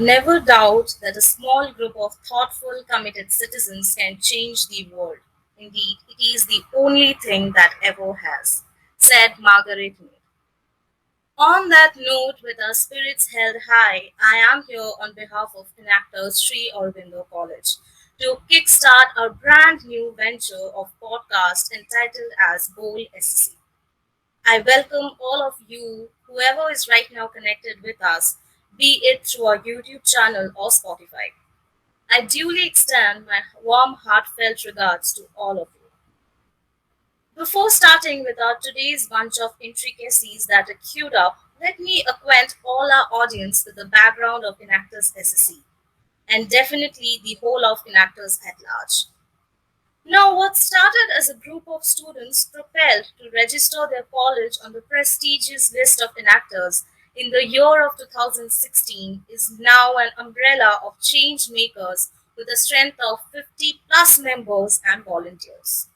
Never doubt that a small group of thoughtful, committed citizens can change the world. Indeed, it is the only thing that ever has, said Margaret Mead. On that note, with our spirits held high, I am here on behalf of Enactor Sri Aurobindo College to kickstart our brand new venture of podcast entitled as Bowl SC. I welcome all of you, whoever is right now connected with us, be it through our YouTube channel or Spotify. I duly extend my warm, heartfelt regards to all of you. Before starting with our today's bunch of intricacies that are queued up, let me acquaint all our audience with the background of Enactors SSC and definitely the whole of Enactors at large. Now, what started as a group of students propelled to register their college on the prestigious list of enactors in the year of 2016 is now an umbrella of change makers with a strength of 50 plus members and volunteers.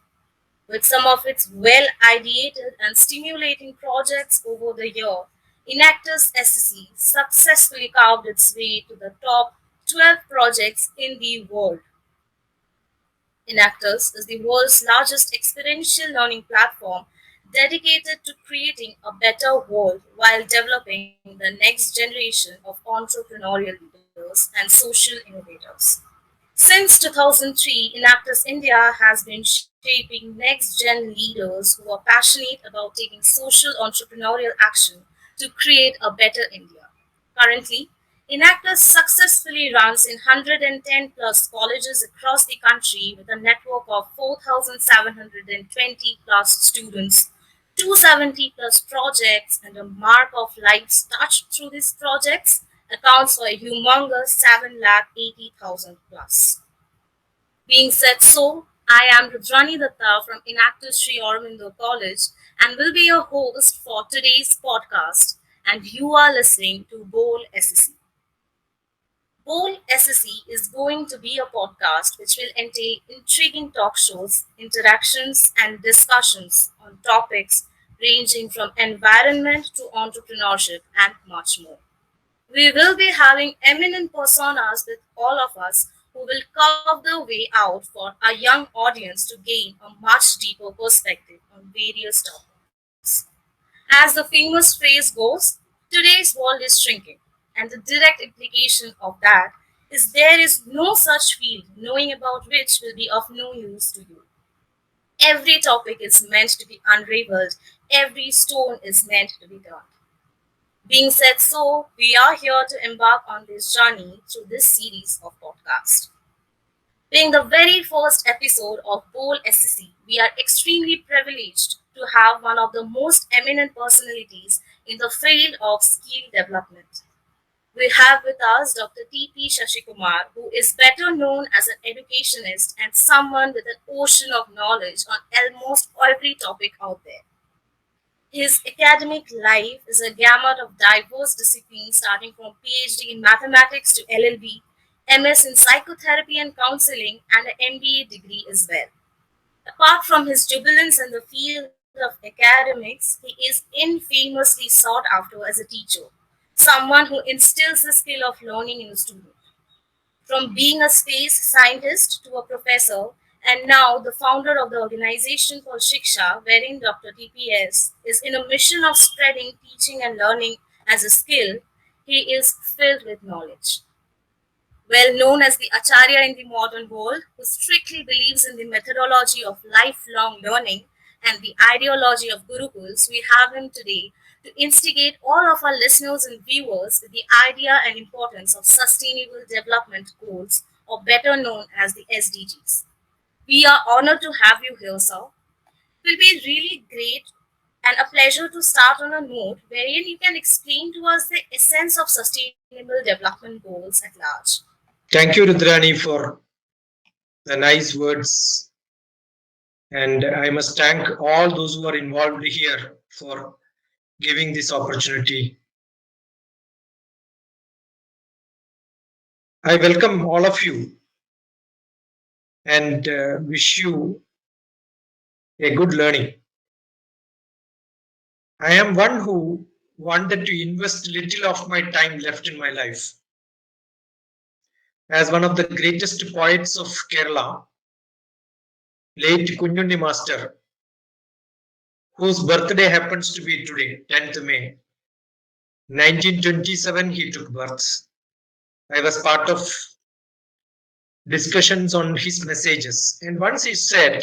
With some of its well ideated and stimulating projects over the year, Enactors SSC successfully carved its way to the top 12 projects in the world. Enactors is the world's largest experiential learning platform dedicated to creating a better world while developing the next generation of entrepreneurial leaders and social innovators. Since 2003, Enactors India has been shaping next gen leaders who are passionate about taking social entrepreneurial action to create a better India. Currently, Enactus successfully runs in 110 plus colleges across the country with a network of 4,720 plus students, 270 plus projects, and a mark of lives touched through these projects accounts for a humongous 7,80,000 plus. Being said so, I am Rudrani Datta from Inactive Sri Aurobindo College and will be your host for today's podcast. And you are listening to Bowl SSC. Bowl SSC is going to be a podcast which will entail intriguing talk shows, interactions, and discussions on topics ranging from environment to entrepreneurship and much more. We will be having eminent personas with all of us who will carve the way out for our young audience to gain a much deeper perspective on various topics. As the famous phrase goes, today's world is shrinking, and the direct implication of that is there is no such field knowing about which will be of no use to you. Every topic is meant to be unraveled, every stone is meant to be turned. Being said so, we are here to embark on this journey through this series of podcasts. Being the very first episode of Bowl SSC, we are extremely privileged to have one of the most eminent personalities in the field of skill development. We have with us Dr. T.P. Shashikumar, who is better known as an educationist and someone with an ocean of knowledge on almost every topic out there. His academic life is a gamut of diverse disciplines starting from PhD in mathematics to LLB, MS in psychotherapy and counseling, and an MBA degree as well. Apart from his jubilance in the field of academics, he is infamously sought after as a teacher, someone who instills the skill of learning in a student. From being a space scientist to a professor, and now the founder of the organization called Shiksha, wherein Dr. TPS is in a mission of spreading teaching and learning as a skill, he is filled with knowledge. Well known as the Acharya in the modern world, who strictly believes in the methodology of lifelong learning and the ideology of Gurukuls, we have him today to instigate all of our listeners and viewers with the idea and importance of Sustainable Development Goals, or better known as the SDGs. We are honored to have you here, sir. It will be really great and a pleasure to start on a note wherein you can explain to us the essence of Sustainable Development Goals at large. Thank you, Rudrani, for the nice words. And I must thank all those who are involved here for giving this opportunity. I welcome all of you and wish you a good learning. I am one who wanted to invest little of my time left in my life as one of the greatest poets of Kerala, late Kunyundi Master, whose birthday happens to be today, 10th May, 1927, he took birth. I was part of discussions on his messages. And once he said,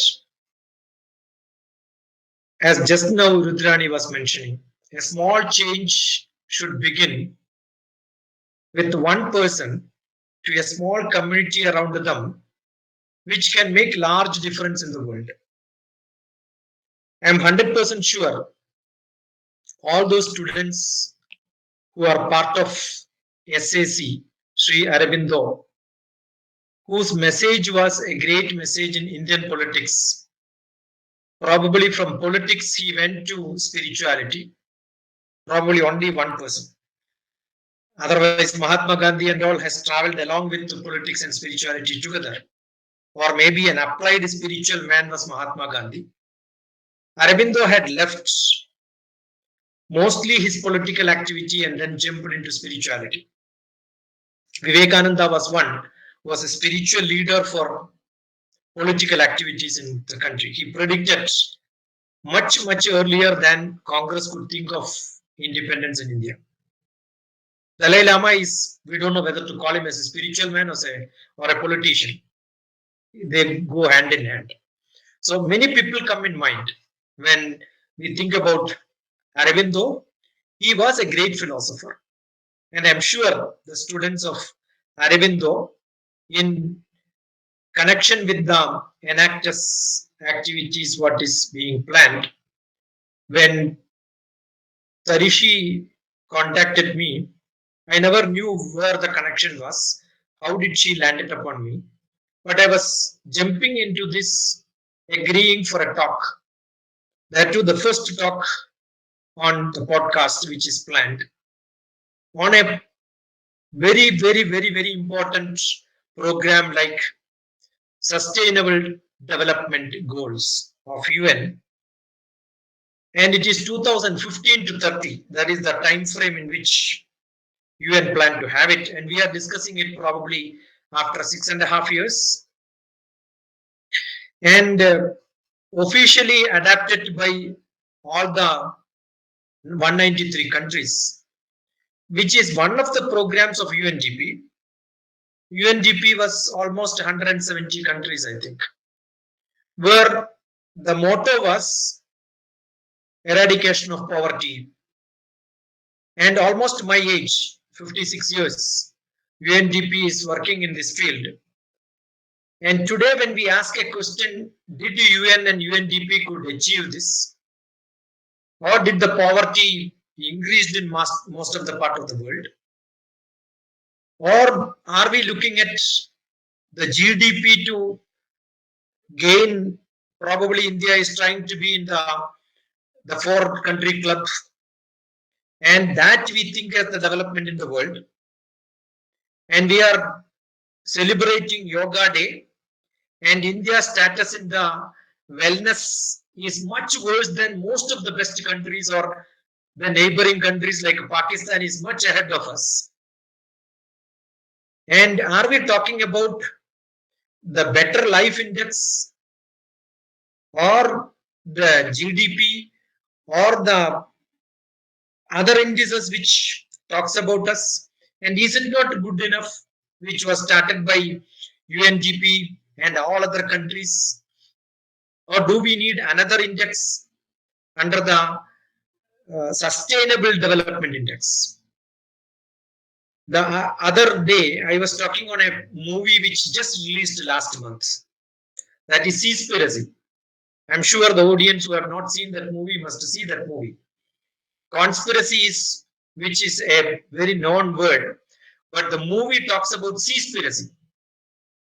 as just now Rudrani was mentioning, a small change should begin with one person to a small community around them, which can make large difference in the world. I am 100% sure all those students who are part of SAC, Sri Aurobindo, whose message was a great message in Indian politics. Probably from politics he went to spirituality. Probably only one person. Otherwise, Mahatma Gandhi and all has traveled along with politics and spirituality together. Or maybe an applied spiritual man was Mahatma Gandhi. Aurobindo had left mostly his political activity and then jumped into spirituality. Vivekananda was a spiritual leader for political activities in the country. He predicted much earlier than Congress could think of independence in India. Dalai Lama is, we don't know whether to call him as a spiritual man or a politician. They go hand in hand. So many people come in mind when we think about Aurobindo. He was a great philosopher. And I'm sure the students of Aurobindo, in connection with the Enactus activities, what is being planned, when Tarishi contacted me, I never knew where the connection was. How did she land it upon me? But I was jumping into this, agreeing for a talk. That too, the first talk on the podcast, which is planned on a very important program like Sustainable Development Goals of UN. And it is 2015 to 30. That is the time frame in which UN planned to have it. And we are discussing it probably after 6.5 years. And officially adapted by all the 193 countries, which is one of the programs of UNDP. UNDP was almost 170 countries, I think, where the motto was eradication of poverty. And almost my age, 56 years, UNDP is working in this field. And today when we ask a question, did UN and UNDP could achieve this? Or did the poverty increased in most of the part of the world? Or are we looking at the GDP to gain? Probably India is trying to be in the 4-country club, and that we think as the development in the world. And we are celebrating Yoga Day, and India's status in the wellness is much worse than most of the best countries, or the neighboring countries like Pakistan is much ahead of us. And are we talking about the better life index or the GDP or the other indices which talks about us? And is it not good enough, which was started by UNDP and all other countries? Or do we need another index under the Sustainable Development Index? The other day, I was talking on a movie which just released last month. That is Seaspiracy. I'm sure the audience who have not seen that movie must see that movie. Conspiracy is, which is a very known word, but the movie talks about seaspiracy.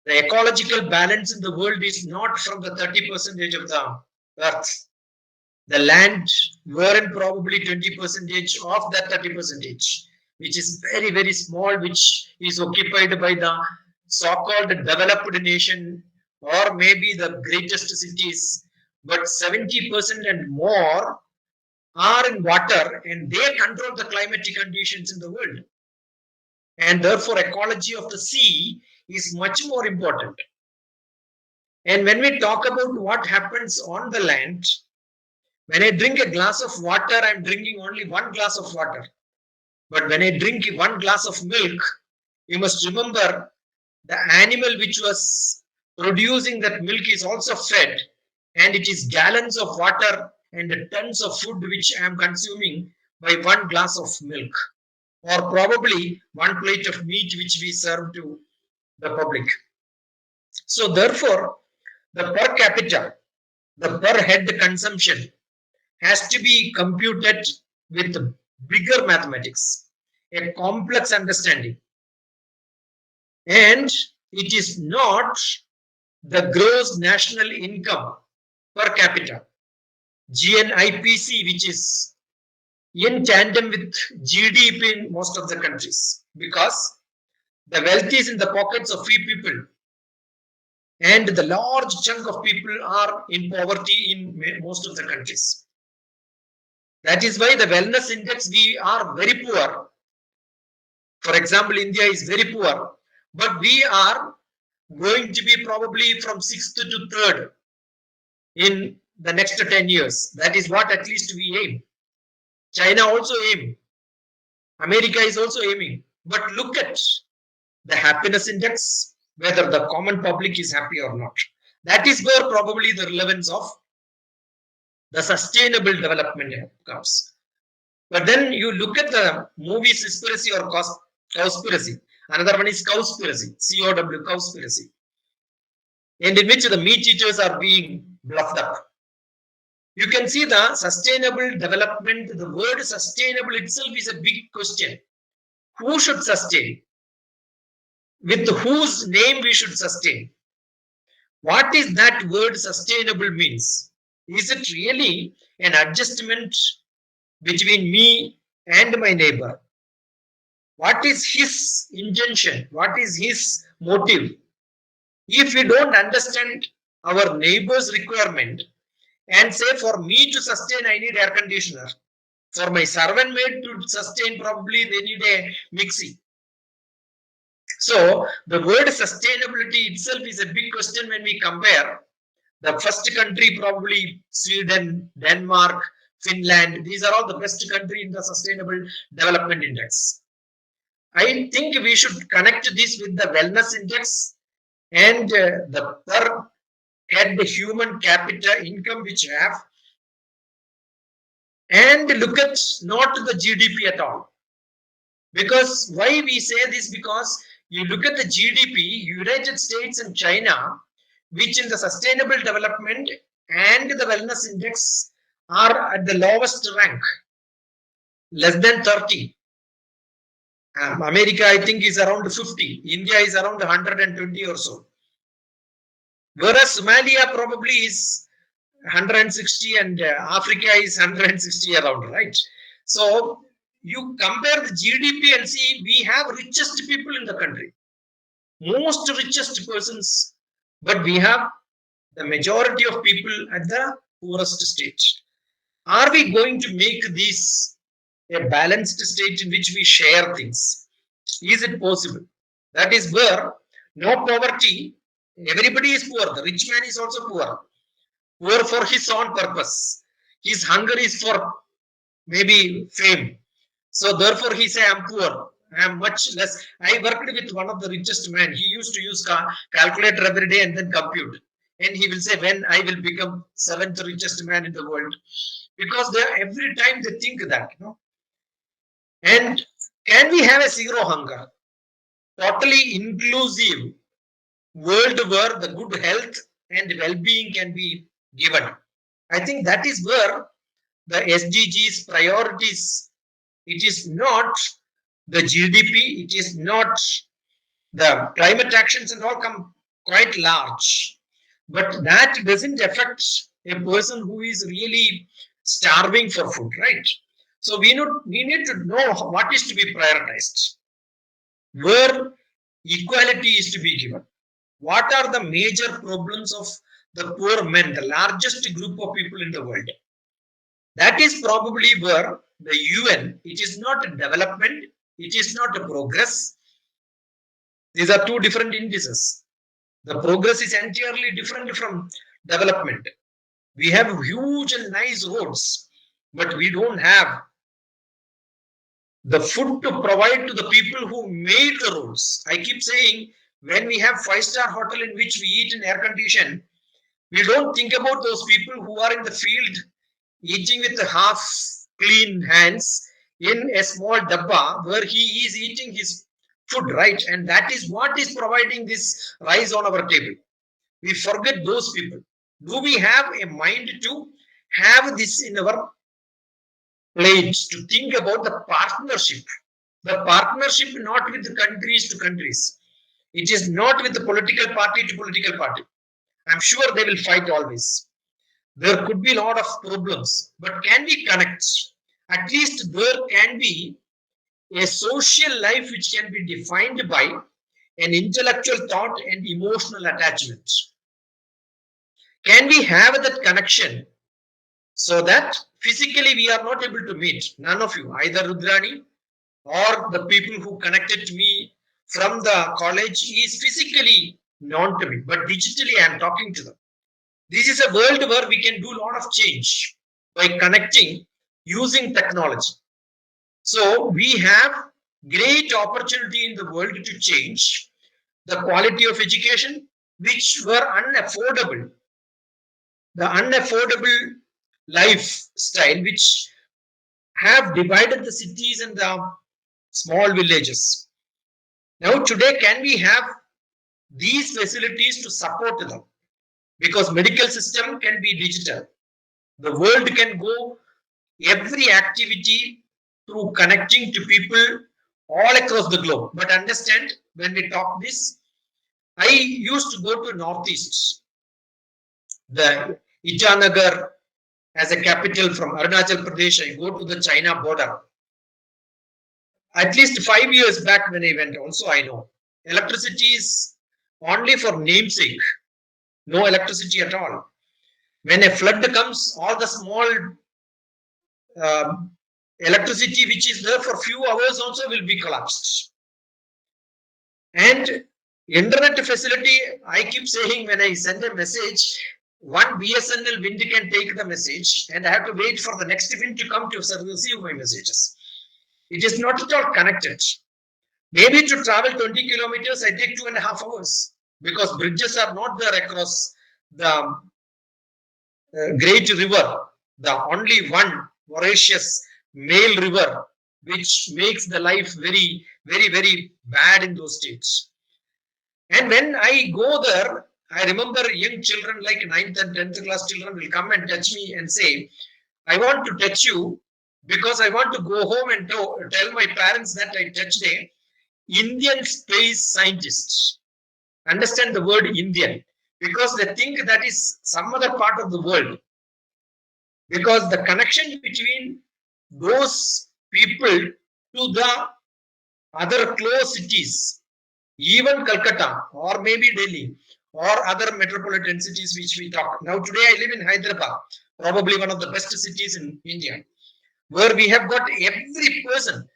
The ecological balance in the world is not from the 30% of the earth. The land weren't probably 20% of that 30%, which is very small, which is occupied by the so-called developed nation or maybe the greatest cities, but 70% and more are in water, and they control the climatic conditions in the world. and therefore ecology of the sea is much more important. And when we talk about what happens on the land, when I drink a glass of water, I'm drinking only one glass of water. But when I drink one glass of milk, you must remember the animal which was producing that milk is also fed, and it is gallons of water and tons of food which I am consuming by one glass of milk, or probably one plate of meat which we serve to the public. So, therefore, the per capita, the per head consumption has to be computed with bigger mathematics, a complex understanding. And it is not the gross national income per capita, GNIPC, which is in tandem with GDP in most of the countries, because the wealth is in the pockets of few people, and the large chunk of people are in poverty in most of the countries. That is why the wellness index, we are very poor. For example, India is very poor, but we are going to be probably from sixth to third in the next 10 years. That is what at least we aim. China also aim. America is also aiming. But look at the happiness index, whether the common public is happy or not. That is where probably the relevance of the sustainable development comes. But then you look at the movie Conspiracy or Cowspiracy. Another one is Cowspiracy, COW, Cowspiracy, and in which the meat eaters are being bluffed up. You can see the sustainable development. The word sustainable itself is a big question. Who should sustain? With whose name we should sustain? What is that word sustainable means? Is it really an adjustment between me and my neighbor? What is his intention? What is his motive? If we don't understand our neighbor's requirement and say, for me to sustain, I need air conditioner. For my servant maid to sustain, probably they need a mixie. So the word sustainability itself is a big question when we compare the first country, probably Sweden, Denmark, Finland. These are all the best country in the Sustainable Development Index. I think we should connect this with the wellness index and the per head human capita income which we have, and look at not the GDP at all. Because why we say this? Because you look at the GDP, United States and China, which in the sustainable development and the wellness index are at the lowest rank, less than 30. America, I think, is around 50. India is around 120 or so. Whereas Somalia probably is 160 and Africa is 160 around, right? So you compare the GDP and see, we have richest people in the country, most richest persons, but we have the majority of people at the poorest stage. Are we going to make this a balanced state in which we share things? Is it possible? That is where no poverty, everybody is poor. The rich man is also poor for his own purpose. His hunger is for maybe fame. So therefore he say, I'm poor. I am much less. I worked with one of the richest men. He used to use calculator every day and then compute. And he will say, when I will become seventh richest man in the world. Because they every time they think that, you know. And can we have a zero hunger? Totally inclusive world where the good health and well-being can be given. I think that is where the SDGs priorities, it is not the GDP, it is not the climate actions and all come quite large. But that doesn't affect a person who is really starving for food, right? So we need to know what is to be prioritized, where equality is to be given. What are the major problems of the poor men, the largest group of people in the world? That is probably where the UN, it is not a development, it is not a progress, These are two different indices. The progress is entirely different from development. We have huge and nice roads, but we don't have the food to provide to the people who made the roads. I keep saying, when we have five-star hotel in which we eat in air condition, we don't think about those people who are in the field eating with half clean hands in a small dabba where he is eating his food, right? And that is what is providing this rice on our table. We forget those people. Do we have a mind to have this in our plate, to think about the partnership? The partnership not with the countries to countries. It is not with the political party to political party. I'm sure they will fight always. There could be a lot of problems, but can we connect? At least there can be a social life which can be defined by an intellectual thought and emotional attachment. Can we have that connection so that physically we are not able to meet? None of you, either Rudrani or the people who connected to me from the college, is physically known to me, but digitally I am talking to them. This is a world where we can do a lot of change by connecting using technology. So we have great opportunity in the world to change the quality of education, which were unaffordable. The unaffordable lifestyle, which have divided the cities and the small villages. Now today, can we have these facilities to support them? Because medical system can be digital. The world can go every activity through connecting to people all across the globe. But understand, when we talk this, I used to go to Northeast, the Itanagar as a capital from Arunachal Pradesh. I go to the China border. At least 5 years back when I went, also I know electricity is only for namesake, no electricity at all. When a flood comes, all the small electricity which is there for few hours also will be collapsed. And internet facility, I keep saying when I send a message, one BSNL wind can take the message and I have to wait for the next wind to come to receive my messages. It is not at all connected. Maybe to travel 20 kilometers, I take 2.5 hours because bridges are not there across the great river, the only one voracious male river, which makes the life very, very, very bad in those states. And when I go there, I remember young children like 9th and 10th class children will come and touch me and say, I want to touch you because I want to go home and tell my parents that I touched a Indian space scientist. Understand the word Indian, because they think that is some other part of the world. Because the connection between those people to the other close cities, even Calcutta or maybe Delhi or other metropolitan cities which we talk. Now today I live in Hyderabad, probably one of the best cities in India, where we have got every person.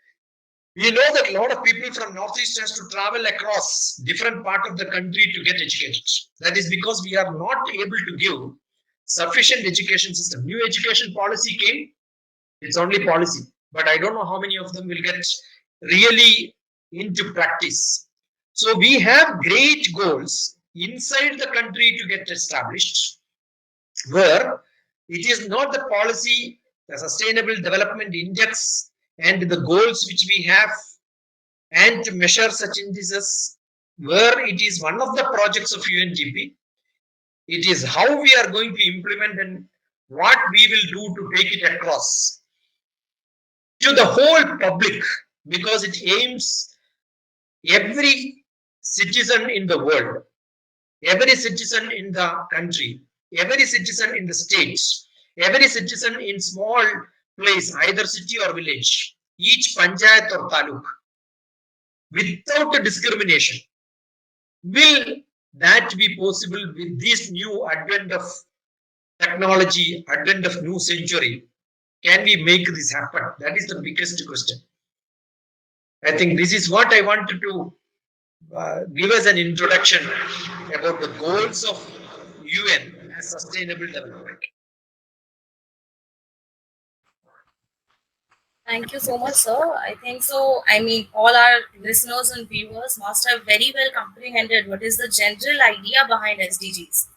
We know that a lot of people from Northeast has to travel across different part of the country to get educated. That is because we are not able to give sufficient education system. New education policy came, it's only policy, but I don't know how many of them will get really into practice. So we have great goals inside the country to get established, where it is not the policy, the Sustainable Development Index, and the goals which we have, and to measure such indices, where it is one of the projects of UNDP. It is how we are going to implement and what we will do to take it across to the whole public, because it aims every citizen in the world, every citizen in the country, every citizen in the states, every citizen in small place, either city or village, each panchayat or taluk, without a discrimination. Will that be possible with this new advent of technology, advent of new century? Can we make this happen? That is the biggest question. I think this is what I wanted to give us an introduction about the goals of UN as sustainable development. Thank you so much, sir. I think so. I mean, all our listeners and viewers must have very well comprehended what is the general idea behind SDGs,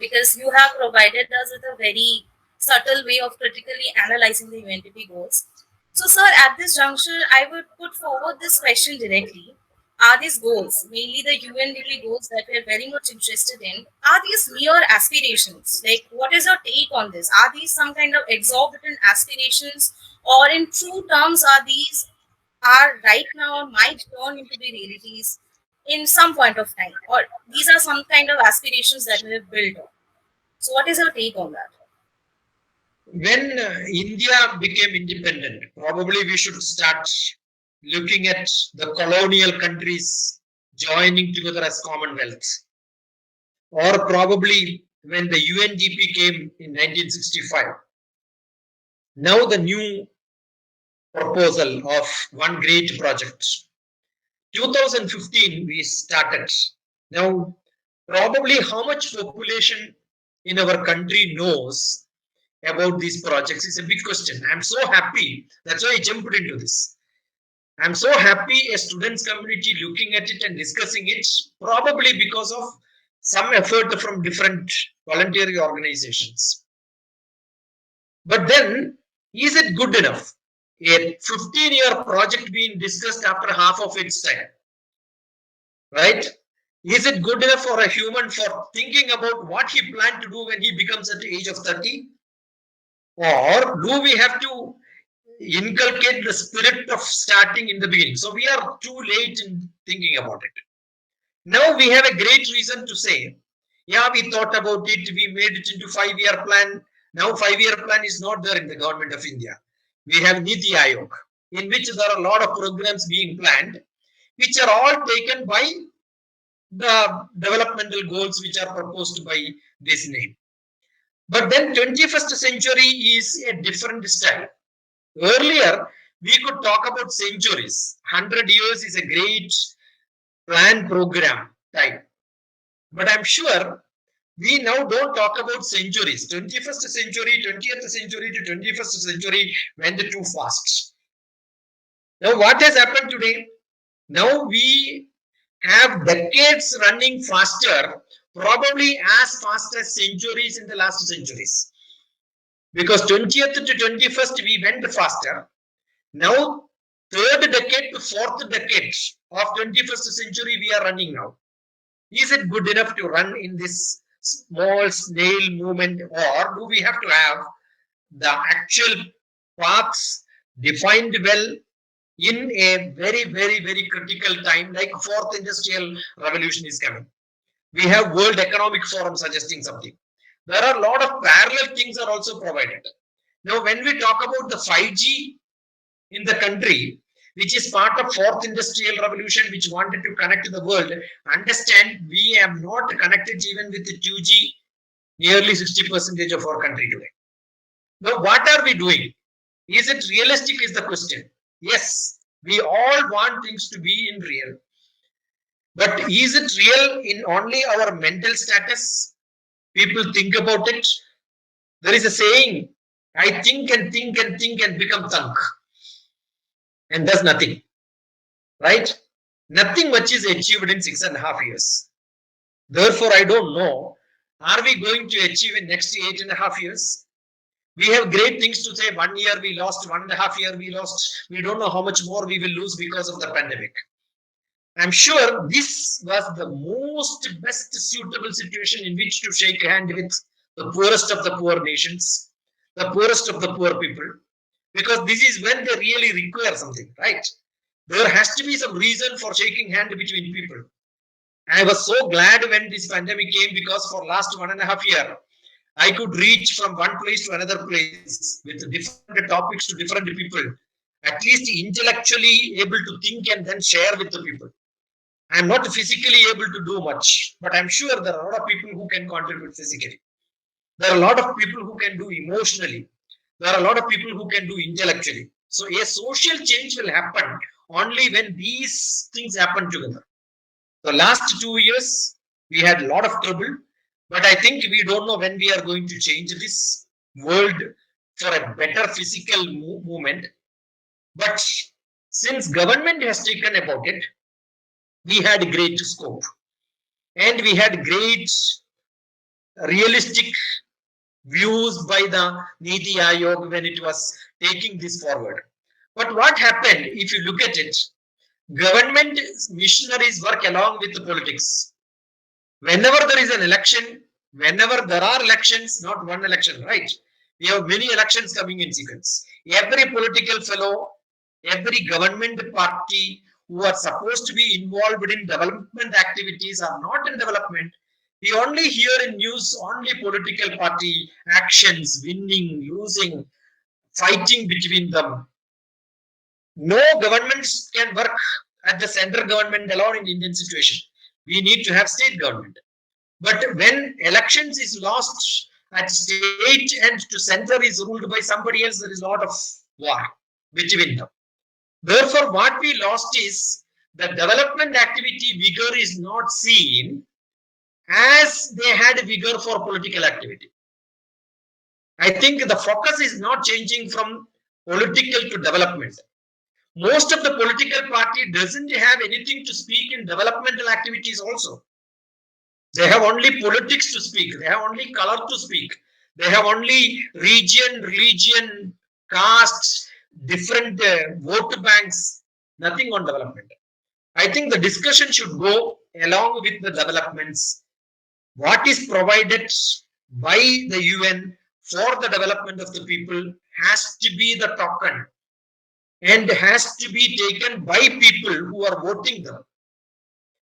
because you have provided us with a very subtle way of critically analyzing the UNDP goals. So, sir, at this juncture, I would put forward this question directly. Are these goals, mainly the UNDP goals that we are very much interested in, are these mere aspirations? Like, what is your take on this? Are these some kind of exorbitant aspirations, or in true terms, are right now or might turn into the realities in some point of time, or these are some kind of aspirations that we have built on? So, what is your take on that? When India became independent, probably we should start looking at the colonial countries joining together as Commonwealth. Or probably when the UNDP came in 1965. Now the new proposal of one great project. 2015 we started. Now probably how much population in our country knows about these projects is a big question. I'm so happy. That's why I jumped into this. I'm so happy a students community looking at it and discussing it, probably because of some effort from different voluntary organizations. But then, is it good enough? A 15-year project being discussed after half of its time, right? Is it good enough for a human for thinking about what he planned to do when he becomes at the age of 30? Or do we have to inculcate the spirit of starting in the beginning? So we are too late in thinking about it. Now we have a great reason to say, yeah, we thought about it, we made it into 5-year plan. Now 5-year plan is not there in the government of India. We have Niti Aayog, in which there are a lot of programs being planned, which are all taken by the developmental goals which are proposed by this name. But then 21st century is a different style. Earlier, we could talk about centuries. 100 years is a great plan program type. But I'm sure we now don't talk about centuries. 21st century, 20th century to 21st century went too fast. Now, what has happened today? Now we have decades running faster, probably as fast as centuries in the last centuries. Because 20th to 21st, we went faster. Now, third decade to fourth decade of 21st century, we are running now. Is it good enough to run in this small snail movement, or do we have to have the actual paths defined well in a very, very, very critical time like fourth industrial revolution is coming? We have World Economic Forum suggesting something. There are a lot of parallel things are also provided. Now, when we talk about the 5G in the country, which is part of fourth industrial revolution, which wanted to connect to the world, understand we have not connected even with the 2G nearly 60% of our country today. Now, what are we doing? Is it realistic is the question. Yes, we all want things to be in real. But is it real in only our mental status? People think about it. There is a saying, I think and think and think and become thunk. And does nothing. Right? Nothing much is achieved in 6.5 years. Therefore, I don't know. Are we going to achieve in next 8.5 years? We have great things to say. 1 year we lost, 1.5 year we lost. We don't know how much more we will lose because of the pandemic. I'm sure this was the most best suitable situation in which to shake hand with the poorest of the poor nations, the poorest of the poor people, because this is when they really require something, right? There has to be some reason for shaking hand between people. I was so glad when this pandemic came because for last 1.5 years, I could reach from one place to another place with different topics to different people, at least intellectually able to think and then share with the people. I'm not physically able to do much, but I'm sure there are a lot of people who can contribute physically. There are a lot of people who can do emotionally. There are a lot of people who can do intellectually. So a social change will happen only when these things happen together. The last 2 years, we had a lot of trouble, but I think we don't know when we are going to change this world for a better physical movement. But since government has taken about it, we had great scope and we had great realistic views by the Niti Aayog when it was taking this forward. But what happened, if you look at it, government missionaries work along with the politics. Whenever there is an election, whenever there are elections, not one election, right? We have many elections coming in sequence. Every political fellow, every government party who are supposed to be involved in development activities are not in development. We only hear in news only political party actions, winning, losing, fighting between them. No governments can work at the central government alone in Indian situation. We need to have state government. But when elections is lost at state and to center is ruled by somebody else, there is a lot of war between them. Therefore, what we lost is the development activity vigor is not seen as they had vigor for political activity. I think the focus is not changing from political to development. Most of the political party doesn't have anything to speak in developmental activities also. They have only politics to speak. They have only color to speak. They have only region, religion, caste, different vote banks, nothing on development. I think the discussion should go along with the developments. What is provided by the UN for the development of the people has to be the token and has to be taken by people who are voting them.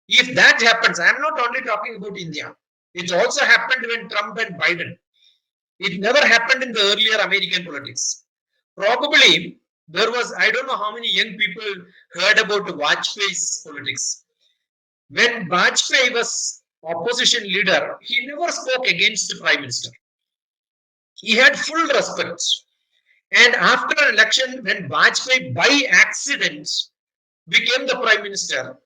If that happens, I am not only talking about India. It also happened when Trump and Biden. It never happened in the earlier American politics. Probably there was, I don't know how many young people heard about Vajpayee's politics. When Vajpayee was opposition leader, he never spoke against the prime minister. He had full respect. And after an election, when Vajpayee by accident became the prime minister,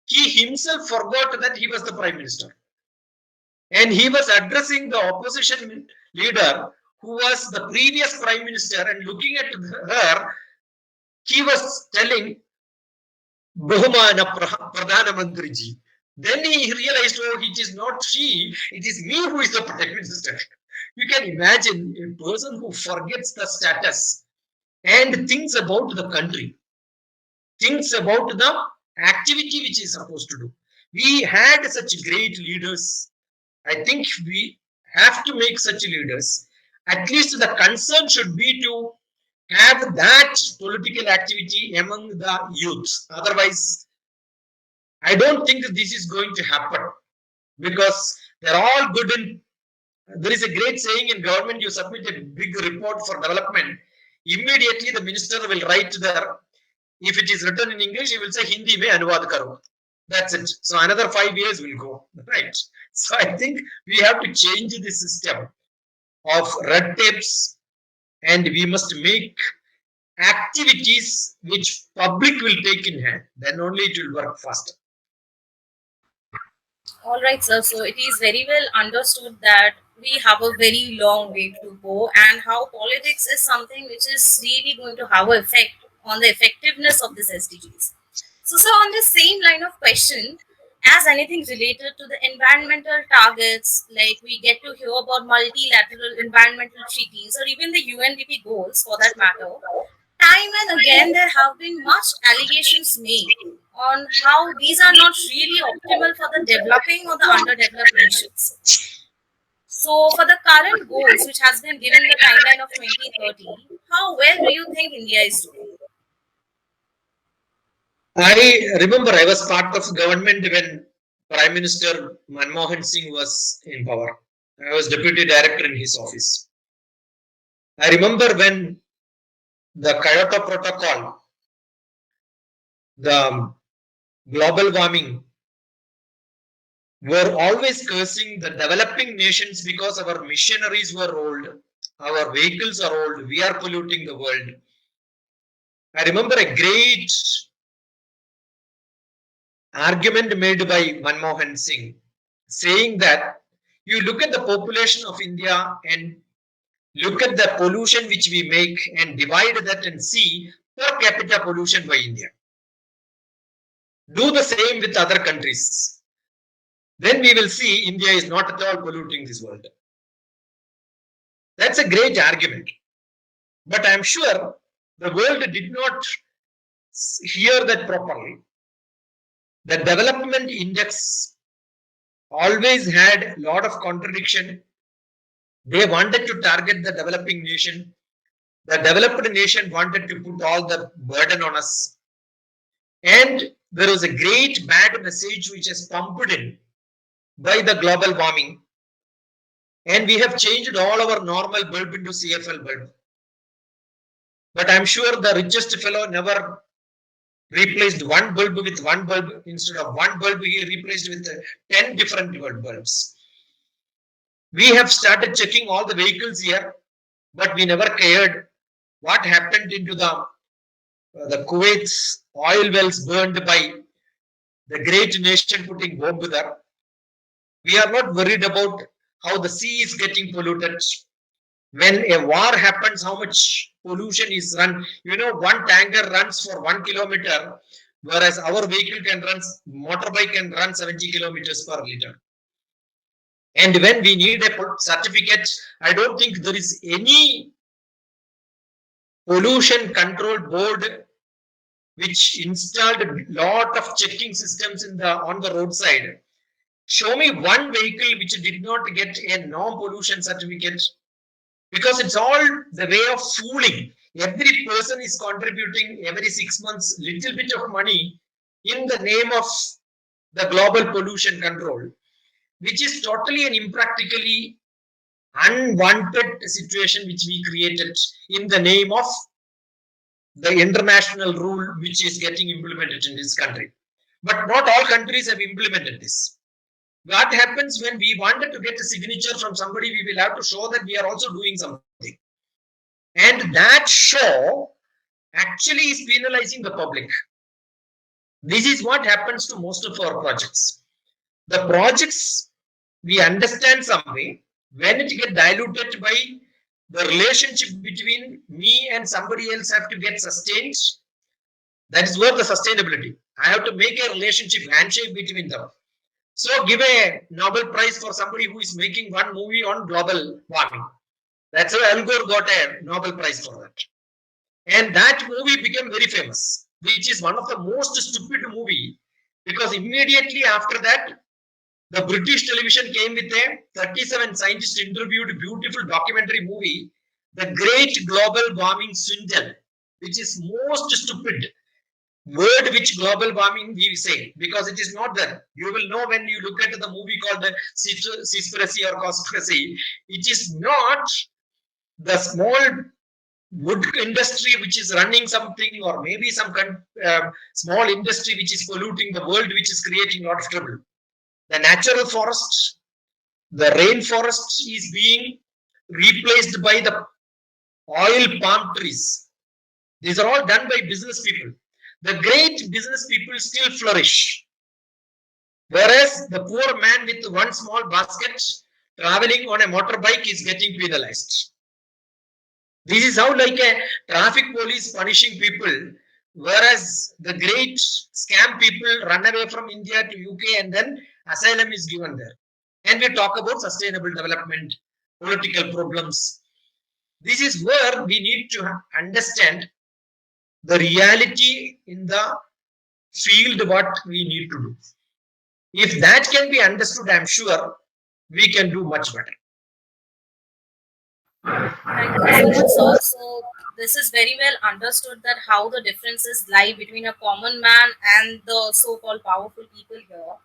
he himself forgot that he was the prime minister. And he was addressing the opposition leader who was the previous prime minister and looking at her, he was telling Bahumana Pradhana Mantriji. Then he realized, oh, it is not she, it is me who is the prime minister. You can imagine a person who forgets the status and thinks about the country, thinks about the activity which he is supposed to do. We had such great leaders. I think we have to make such leaders. At least the concern should be to have that political activity among the youth. Otherwise, I don't think that this is going to happen because they're all good in. There is a great saying in government: you submit a big report for development, immediately the minister will write there. If it is written in English, he will say Hindi mein anuvad karo. That's it. So another 5 years will go, right? So I think we have to change the system of red tapes, and we must make activities which public will take in hand. Then only it will work faster. All right, sir. So it is very well understood that we have a very long way to go, and how politics is something which is really going to have an effect on the effectiveness of this SDGs. So on the same line of question, as anything related to the environmental targets, like we get to hear about multilateral environmental treaties or even the UNDP goals for that matter, time and again there have been much allegations made on how these are not really optimal for the developing or the underdeveloped nations. So for the current goals, which has been given the timeline of 2030, how well do you think India is doing? I remember I was part of government when Prime Minister Manmohan Singh was in power. I was deputy director in his office. I remember when the Kyoto Protocol, the global warming, were always cursing the developing nations because our missionaries were old, our vehicles are old, we are polluting the world. I remember a great argument made by Manmohan Singh, saying that you look at the population of India and look at the pollution which we make and divide that and see per capita pollution by India. Do the same with other countries. Then we will see India is not at all polluting this world. That's a great argument. But I'm sure the world did not hear that properly. The development index always had a lot of contradiction. They wanted to target the developing nation. The developed nation wanted to put all the burden on us. And there was a great bad message which is pumped in by the global warming. And we have changed all our normal bulb into CFL bulb. But I'm sure the richest fellow never replaced one bulb with one bulb. Instead of one bulb, he replaced with 10 different bulbs. We have started checking all the vehicles here, but we never cared what happened into the Kuwait's oil wells burned by the great nation putting bomb there. We are not worried about how the sea is getting polluted. When a war happens, how much pollution is run. You know, one tanker runs for 1 kilometer, whereas our vehicle can run, motorbike can run 70 kilometers per liter. And when we need a certificate, I don't think there is any pollution control board which installed a lot of checking systems on the roadside. Show me one vehicle which did not get a non-pollution certificate, because it's all the way of fooling. Every person is contributing every 6 months little bit of money in the name of the global pollution control, which is totally and impractically unwanted situation which we created in the name of the international rule which is getting implemented in this country. But not all countries have implemented this. What happens when we wanted to get a signature from somebody, we will have to show that we are also doing something. And that show actually is penalizing the public. This is what happens to most of our projects. The projects, we understand some way, when it gets diluted by the relationship between me and somebody else have to get sustained, that is where the sustainability. I have to make a relationship handshake between them. So give a Nobel Prize for somebody who is making one movie on global warming. That's how Al Gore got a Nobel Prize for that. And that movie became very famous, which is one of the most stupid movie, because immediately after that, the British television came with a 37 scientists interviewed beautiful documentary movie, The Great Global Warming Swindle, which is most stupid word which global warming we say, because it is not there. You will know when you look at the movie called the Seaspiracy or Conspiracy. It is not the small wood industry which is running something, or maybe some small industry which is polluting the world, which is creating a lot of trouble. The natural forest, the rainforest is being replaced by the oil palm trees. These are all done by business people. The great business people still flourish, whereas the poor man with one small basket traveling on a motorbike is getting penalized. This is how like a traffic police punishing people, whereas the great scam people run away from India to UK and then asylum is given there. And we talk about sustainable development, political problems. This is where we need to understand the reality in the field, what we need to do. If that can be understood, I'm sure we can do much better. Thank you so much, sir. So this is very well understood that how the differences lie between a common man and the so-called powerful people here.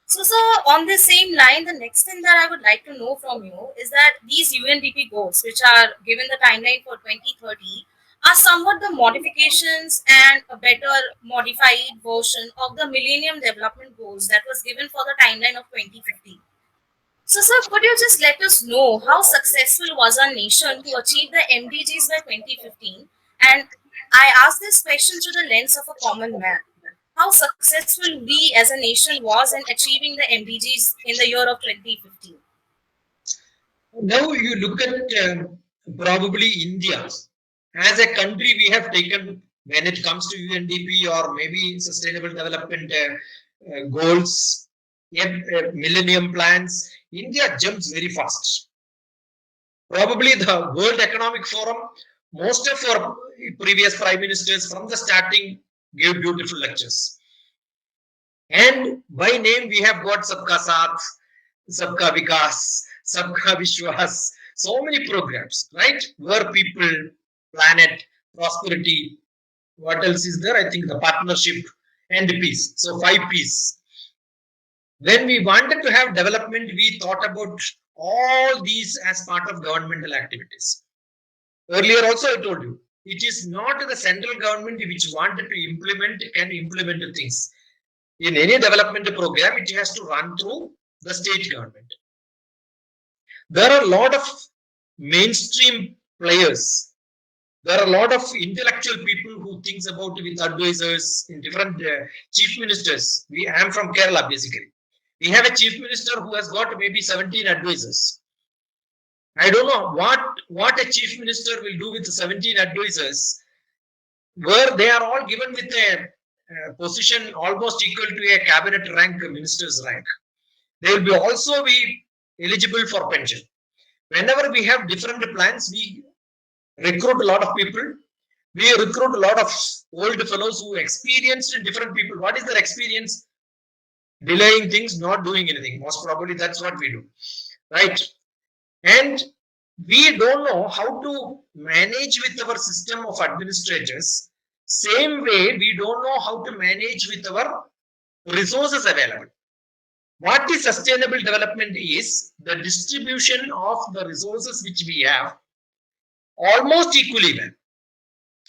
So, sir, on the same line, the next thing that I would like to know from you is that these UNDP goals, which are given the timeline for 2030, are somewhat the modifications and a better modified version of the Millennium Development Goals that was given for the timeline of 2050. So, sir, could you just let us know how successful was our nation to achieve the MDGs by 2015? And I ask this question through the lens of a common man. how successful we as a nation was in achieving the MDGs in the year of 2015. Now you look at probably India as a country. We have taken, when it comes to UNDP or maybe Sustainable Development Goals, Millennium Plans, India jumps very fast. Probably the World Economic Forum, most of our previous prime ministers from the starting gave beautiful lectures. And by name, we have got Sabka Saath, Sabka Vikas, Sabka Vishwas, so many programs, right? Where people, planet, prosperity, what else is there? I think the partnership and peace. So 5 P's. When we wanted to have development, we thought about all these as part of governmental activities. Earlier also I told you, it is not the central government which wanted to implement, can implement things. In any development program, it has to run through the state government. There are a lot of mainstream players. There are a lot of intellectual people who thinks about with advisors in different chief ministers. I am from Kerala basically. We have a chief minister who has got maybe 17 advisors. I don't know what a chief minister will do with 17 advisors, where they are all given with a position almost equal to a cabinet rank, minister's rank. They will be also be eligible for pension. Whenever we have different plans, we recruit a lot of people. We recruit a lot of old fellows who experienced different people. What is their experience? Delaying things, not doing anything. Most probably that's what we do, right? And we don't know how to manage with our system of administrators. Same way, we don't know how to manage with our resources available. What is sustainable development is the distribution of the resources which we have almost equally well.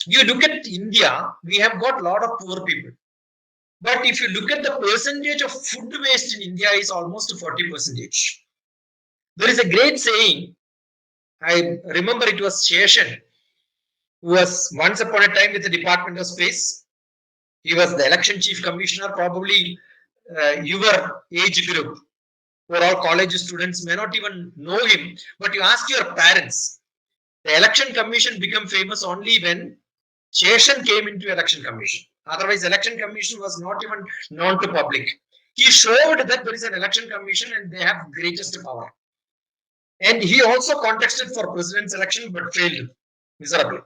You look at India, we have got a lot of poor people. But if you look at the percentage of food waste in India is almost 40%. There is a great saying, I remember it was Sheshan, who was once upon a time with the Department of Space. He was the election chief commissioner, probably your age group, for all college students may not even know him, but you ask your parents. The election commission became famous only when Sheshan came into election commission. Otherwise, election commission was not even known to public. He showed that there is an election commission and they have greatest power. And he also contested for president's election but failed miserably.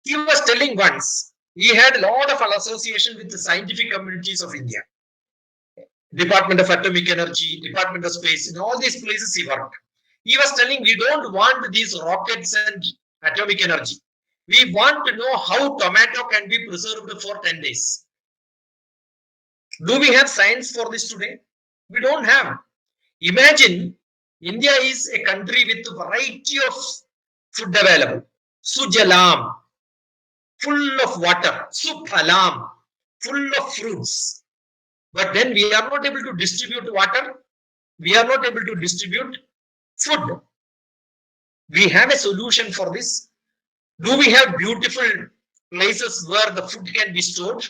He was telling once, he had a lot of association with the scientific communities of India. Department of Atomic Energy, Department of Space, in all these places he worked. He was telling, we don't want these rockets and atomic energy. We want to know how tomato can be preserved for 10 days. Do we have science for this today? We don't have. Imagine India is a country with a variety of food available. Sujalam, full of water. Suphalam, full of fruits. But then we are not able to distribute water. We are not able to distribute food. We have a solution for this. Do we have beautiful places where the food can be stored?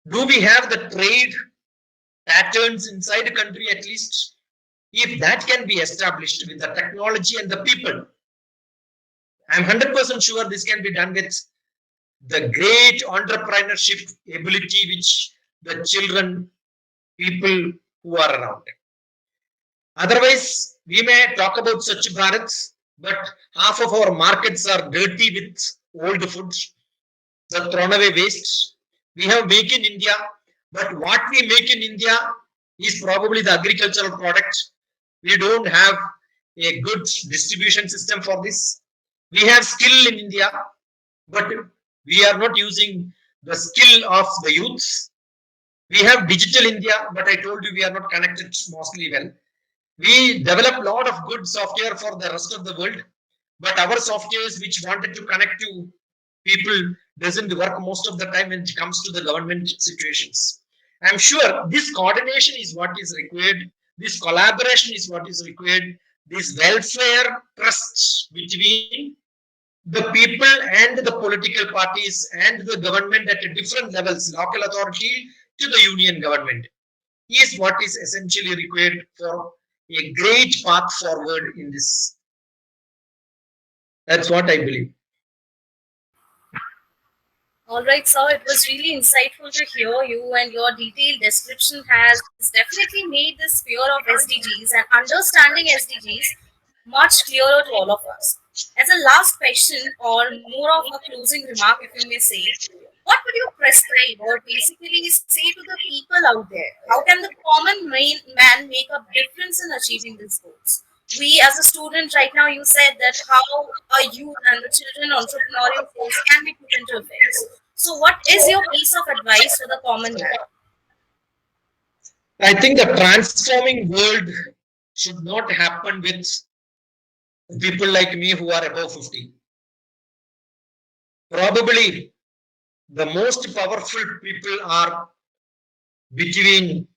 Do we have the trade patterns inside the country at least? If that can be established with the technology and the people, I'm 100% sure this can be done with the great entrepreneurship ability which the children, people who are around. Otherwise, we may talk about Swachh Bharat, but half of our markets are dirty with old food, the thrown away waste. We have Make in India, but what we make in India is probably the agricultural product. We don't have a good distribution system for this. We have skill in India, but we are not using the skill of the youths. We have digital India, but I told you we are not connected mostly well. We develop a lot of good software for the rest of the world, but our softwares which wanted to connect to people doesn't work most of the time when it comes to the government situations. I'm sure this coordination is what is required. This collaboration is what is required. This welfare trust between the people and the political parties and the government at different levels, local authority to the union government, is what is essentially required for a great path forward in this. That's what I believe. All right, sir. It was really insightful to hear you, and your detailed description has definitely made this fear of SDGs and understanding SDGs much clearer to all of us. As a last question, or more of a closing remark, if you may say, what would you prescribe or basically say to the people out there? How can the common man make a difference in achieving these goals? We, as a student, right now, you said that how a youth and the children entrepreneurial force can be put into effect. So, what is your piece of advice for the common man? I think the transforming world should not happen with people like me who are above 50. Probably the most powerful people are between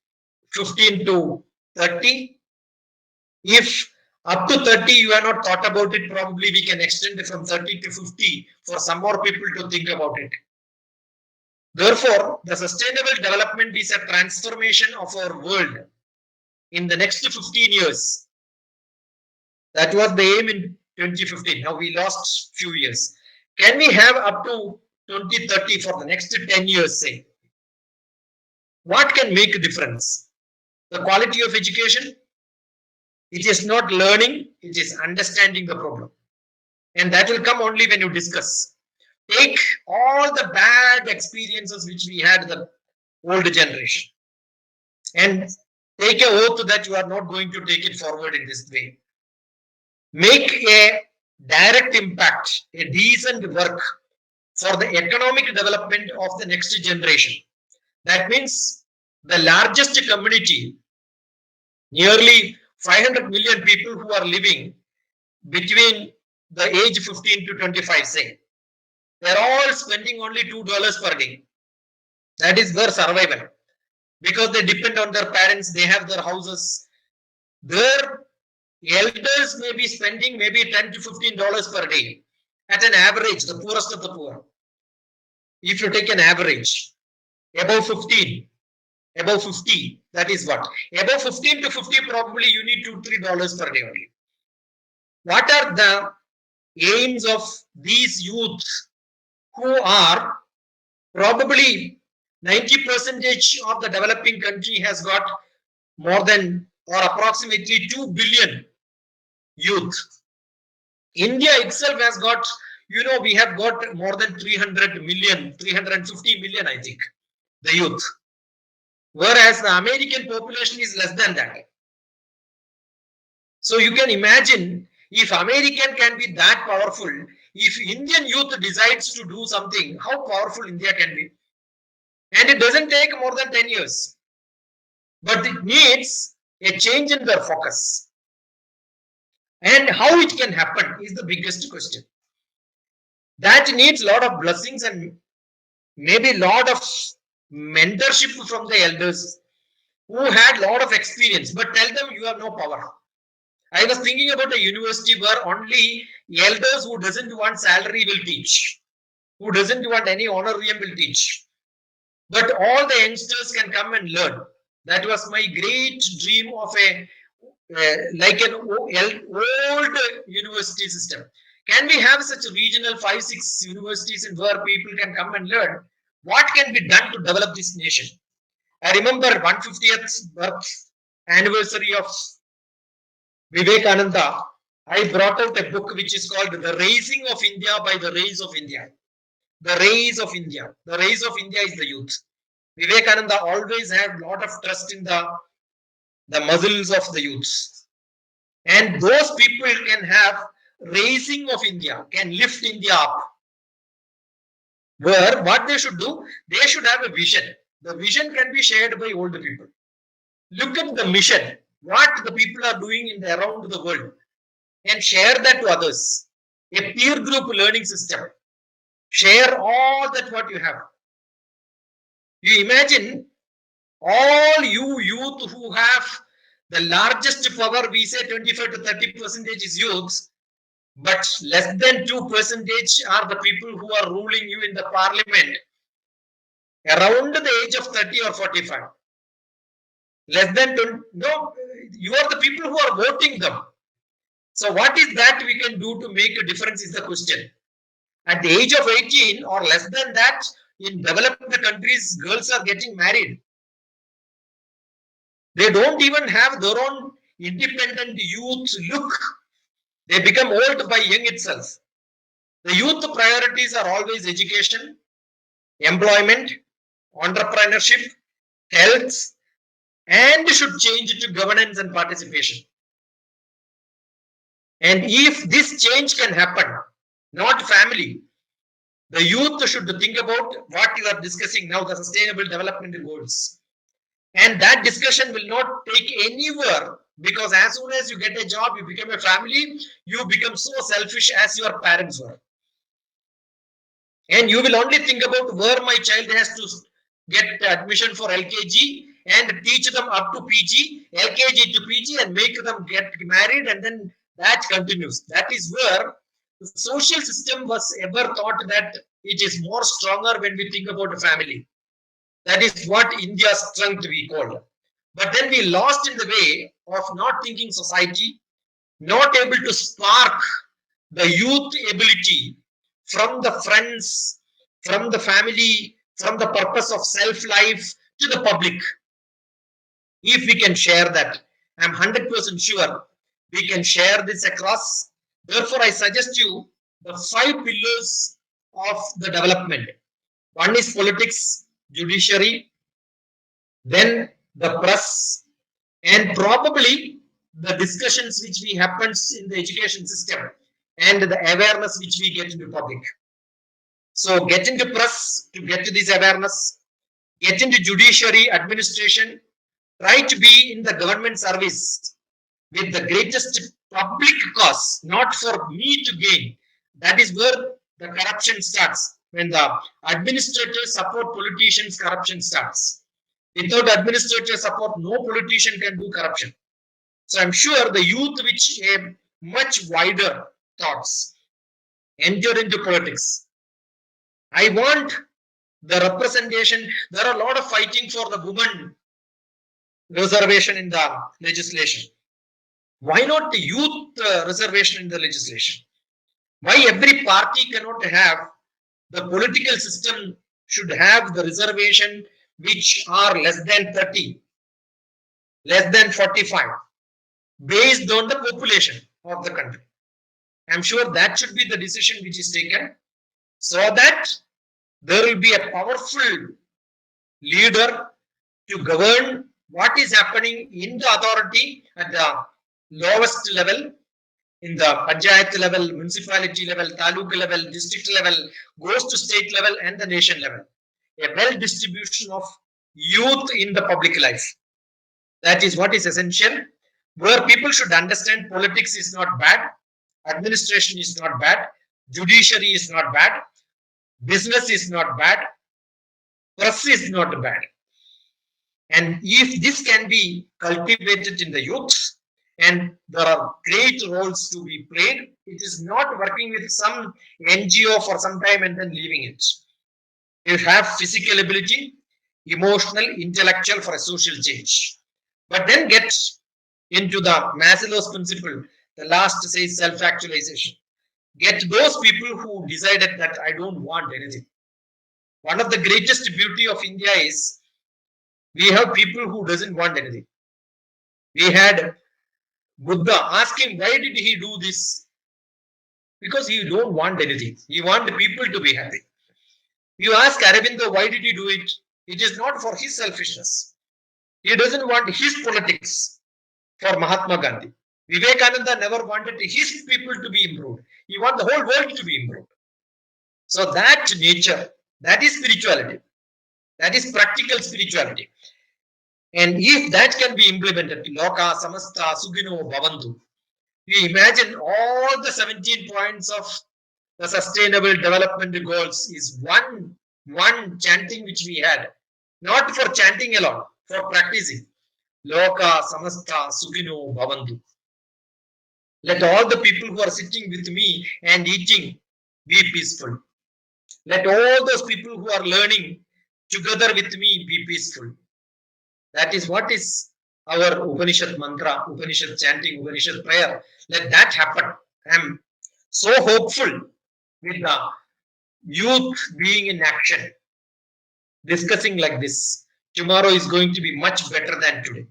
15 to 30. If up to 30 you have not thought about it, probably we can extend it from 30 to 50 for some more people to think about it. Therefore, the sustainable development is a transformation of our world in the next 15 years. That was the aim in 2015. Now we lost few years. Can we have up to 2030 for the next 10 years, say? What can make a difference? The quality of education? It is not learning, it is understanding the problem. And that will come only when you discuss. Take all the bad experiences which we had in the old generation and take a oath that you are not going to take it forward in this way. Make a direct impact, a decent work for the economic development of the next generation. That means the largest community, nearly 500 million people who are living between the age 15 to 25, say, they're all spending only $2 per day. That is their survival because they depend on their parents, they have their houses. Their elders may be spending maybe $10 to $15 per day at an average, the poorest of the poor. If you take an average, above 15, above 50, that is what? Above 15 to 50, probably you need $2 to $3 per day only. What are the aims of these youth who are probably 90% of the developing country has got more than or approximately 2 billion youth. India itself has got, we have got more than 300 million, 350 million, I think, the youth. Whereas the American population is less than that. So you can imagine if American can be that powerful, if Indian youth decides to do something, how powerful India can be. And it doesn't take more than 10 years. But it needs a change in their focus. And how it can happen is the biggest question. That needs a lot of blessings and maybe a lot of mentorship from the elders who had a lot of experience, but tell them you have no power. I was thinking about a university where only elders who doesn't want salary will teach, who doesn't want any honorarium will teach. But all the youngsters can come and learn. That was my great dream of like an old university system. Can we have such a regional 5-6 universities in where people can come and learn what can be done to develop this nation? I remember 150th birth anniversary of Vivekananda. I brought out a book which is called The Raising of India by the Rays of India. The Rays of India. The Rays of India is the youth. Vivekananda always had a lot of trust in the muscles of the youths. And those people can have raising of India, can lift India up. Where what they should do, they should have a vision. The vision can be shared by older people. Look at the mission, what the people are doing in around the world, and share that to others. A peer group learning system. Share all that what you have. You imagine all you youth who have the largest power, we say 25 to 30% is youths. but less than 2% are the people who are ruling you in the parliament around the age of 30 or 45. Less than 20, no, you are the people who are voting them. So what is that we can do to make a difference is the question. At the age of 18 or less than that, in developed countries, girls are getting married. They don't even have their own independent youth look. They become old by young itself. The youth priorities are always education, employment, entrepreneurship, health, and should change to governance and participation. And if this change can happen, not family, the youth should think about what you are discussing now, the sustainable development goals. And that discussion will not take anywhere, because as soon as you get a job, you become a family, you become so selfish as your parents were. And you will only think about where my child has to get admission for LKG and teach them up to PG, LKG to PG, and make them get married, and then that continues. That is where the social system was ever thought that it is more stronger when we think about a family. That is what India's strength we call. But then we lost in the way of not thinking society, not able to spark the youth ability from the friends, from the family, from the purpose of self-life to the public. If we can share that, I'm 100% sure we can share this across. Therefore, I suggest you the 5 pillars of the development. One is politics, judiciary, then the press, and probably the discussions which we happens in the education system and the awareness which we get into public. So get into press to get to this awareness, get into judiciary administration, try to be in the government service with the greatest public cause, not for me to gain. That is where the corruption starts. When the administrators support politicians, corruption starts. Without administrator support, no politician can do corruption. So I'm sure the youth which have much wider thoughts enter into politics. I want the representation. There are a lot of fighting for the women reservation in the legislation. Why not the youth reservation in the legislation? Why every party cannot have the political system should have the reservation which are less than 30, less than 45, based on the population of the country. I'm sure that should be the decision which is taken, so that there will be a powerful leader to govern what is happening in the authority at the lowest level, in the panchayat level, municipality level, taluk level, district level, goes to state level and the nation level. A well distribution of youth in the public life. That is what is essential, where people should understand politics is not bad, administration is not bad, judiciary is not bad, business is not bad, press is not bad. And if this can be cultivated in the youth, and there are great roles to be played, it is not working with some NGO for some time and then leaving it. You have physical ability, emotional, intellectual for a social change. But then get into the Maslow's principle. The last says self-actualization. Get those people who decided that I don't want anything. One of the greatest beauty of India is we have people who doesn't want anything. We had Buddha asking why did he do this? Because he don't want anything. He want the people to be happy. You ask Aurobindo why did he do it? It is not for his selfishness. He doesn't want his politics for Mahatma Gandhi. Vivekananda never wanted his people to be improved. He want the whole world to be improved. So that nature, that is spirituality. That is practical spirituality. And if that can be implemented, Loka, Samasta, Sugino, Bhavantu, you imagine all the 17 points of the sustainable development goals is one chanting which we had, not for chanting alone, for practicing. Loka, Samasta, Sugino, Bhavantu. Let all the people who are sitting with me and eating be peaceful. Let all those people who are learning together with me be peaceful. That is what is our Upanishad mantra, Upanishad chanting, Upanishad prayer. Let that happen. I am so hopeful with the youth being in action, discussing like this. Tomorrow is going to be much better than today.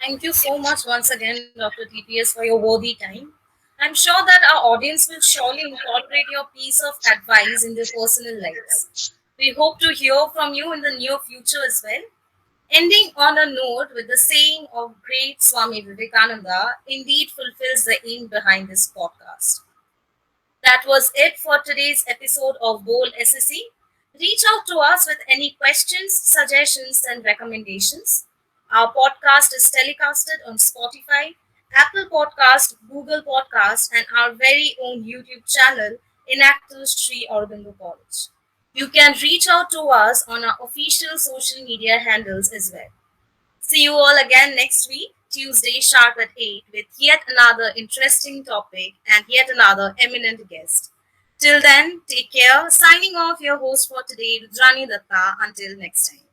Thank you so much once again, Dr. TPS, for your worthy time. I'm sure that our audience will surely incorporate your piece of advice in their personal lives. We hope to hear from you in the near future as well. Ending on a note with the saying of great Swami Vivekananda indeed fulfills the aim behind this podcast. That was it for today's episode of Bold SSE. Reach out to us with any questions, suggestions, and recommendations. Our podcast is telecasted on Spotify, Apple Podcast, Google Podcast, and our very own YouTube channel, Inactive Sri Aurobindo College. You can reach out to us on our official social media handles as well. See you all again next week, Tuesday sharp at 8, with yet another interesting topic and yet another eminent guest. Till then, take care. Signing off, your host for today, Rudrani Datta. Until next time.